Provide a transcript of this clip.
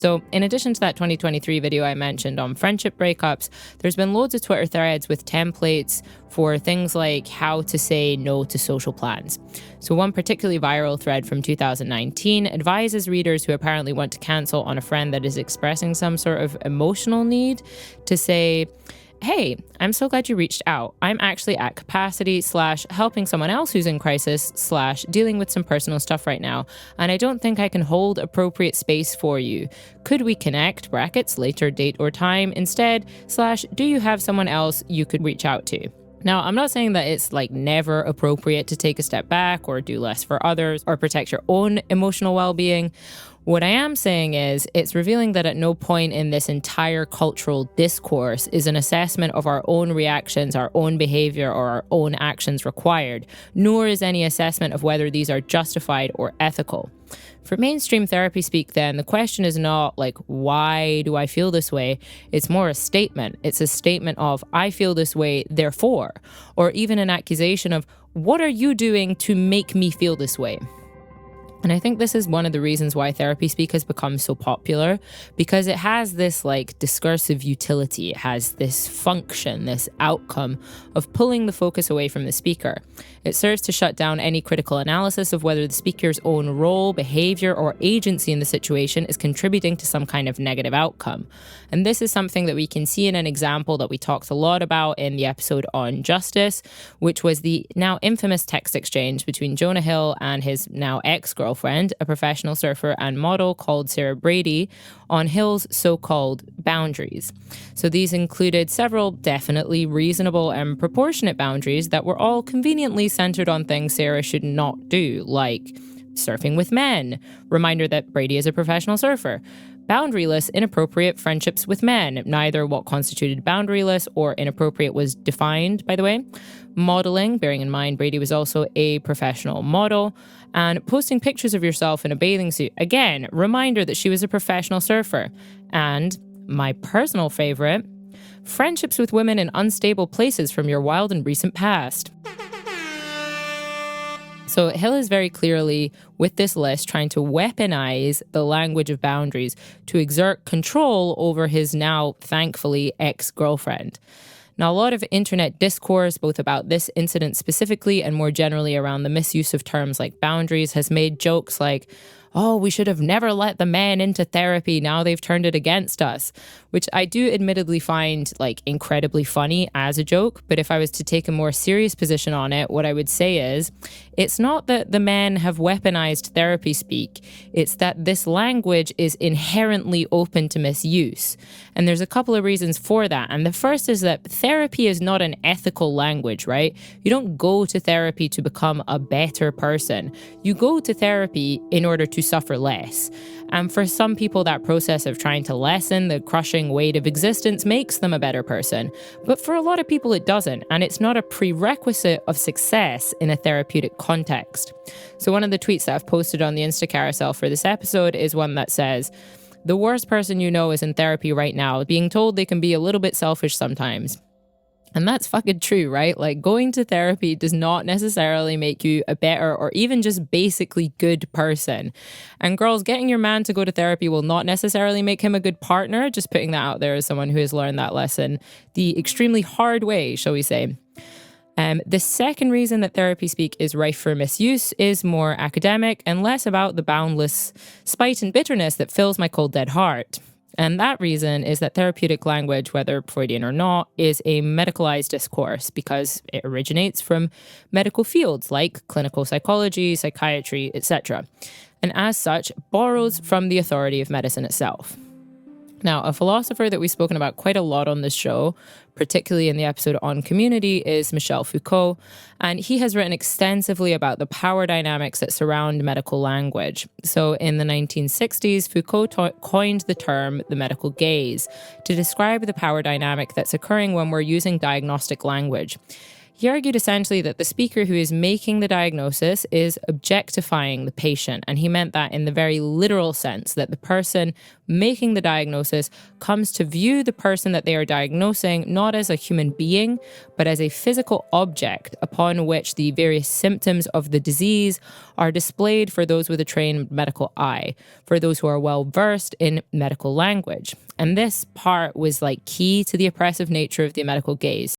So in addition to that 2023 video I mentioned on friendship breakups, there's been loads of Twitter threads with templates for things like how to say no to social plans. So one particularly viral thread from 2019 advises readers who apparently want to cancel on a friend that is expressing some sort of emotional need to say, hey, I'm so glad you reached out. I'm actually at capacity / helping someone else who's in crisis / dealing with some personal stuff right now, and I don't think I can hold appropriate space for you. Could we connect, brackets, later date or time instead / do you have someone else you could reach out to? Now, I'm not saying that it's like never appropriate to take a step back or do less for others or protect your own emotional well-being. What I am saying is it's revealing that at no point in this entire cultural discourse is an assessment of our own reactions, our own behavior, or our own actions required, nor is any assessment of whether these are justified or ethical. For mainstream therapy speak, then, the question is not like, why do I feel this way? It's more a statement. It's a statement of, I feel this way, therefore, or even an accusation of, what are you doing to make me feel this way? And I think this is one of the reasons why therapy speak has become so popular, because it has this like discursive utility. It has this function, this outcome of pulling the focus away from the speaker. It serves to shut down any critical analysis of whether the speaker's own role, behavior, or agency in the situation is contributing to some kind of negative outcome. And this is something that we can see in an example that we talked a lot about in the episode on justice, which was the now infamous text exchange between Jonah Hill and his now ex-girlfriend, a professional surfer and model called Sarah Brady, on Hill's so-called boundaries. So these included several definitely reasonable and proportionate boundaries that were all conveniently centered on things Sarah should not do, like surfing with men, reminder that Brady is a professional surfer, boundaryless, inappropriate friendships with men, neither what constituted boundaryless or inappropriate was defined, by the way, modeling, bearing in mind Brady was also a professional model, and posting pictures of yourself in a bathing suit, again, reminder that she was a professional surfer, and my personal favorite, friendships with women in unstable places from your wild and recent past. So Hill is very clearly, with this list, trying to weaponize the language of boundaries to exert control over his now, thankfully, ex-girlfriend. Now, a lot of internet discourse, both about this incident specifically and more generally around the misuse of terms like boundaries, has made jokes like, oh, we should have never let the men into therapy, now they've turned it against us, which I do admittedly find like incredibly funny as a joke. But if I was to take a more serious position on it, what I would say is, it's not that the men have weaponized therapy speak, it's that this language is inherently open to misuse. And there's a couple of reasons for that. And the first is that therapy is not an ethical language, right? You don't go to therapy to become a better person. You go to therapy in order to suffer less. And for some people, that process of trying to lessen the crushing weight of existence makes them a better person. But for a lot of people, it doesn't. And it's not a prerequisite of success in a therapeutic context. So one of the tweets that I've posted on the Insta carousel for this episode is one that says, the worst person you know is in therapy right now, being told they can be a little bit selfish sometimes. And that's fucking true, right? Like, going to therapy does not necessarily make you a better or even just basically good person. And girls, getting your man to go to therapy will not necessarily make him a good partner. Just putting that out there as someone who has learned that lesson the extremely hard way, shall we say. The second reason that therapy speak is rife for misuse is more academic and less about the boundless spite and bitterness that fills my cold dead heart. And that reason is that therapeutic language, whether Freudian or not, is a medicalized discourse because it originates from medical fields like clinical psychology, psychiatry, etc. And as such, borrows from the authority of medicine itself. Now, a philosopher that we've spoken about quite a lot on this show, particularly in the episode on community, is Michel Foucault, and he has written extensively about the power dynamics that surround medical language. So in the 1960s, Foucault coined the term the medical gaze to describe the power dynamic that's occurring when we're using diagnostic language. He argued essentially that the speaker who is making the diagnosis is objectifying the patient, and he meant that in the very literal sense, that the person making the diagnosis comes to view the person that they are diagnosing not as a human being, but as a physical object upon which the various symptoms of the disease are displayed for those with a trained medical eye, for those who are well versed in medical language. And this part was like key to the oppressive nature of the medical gaze.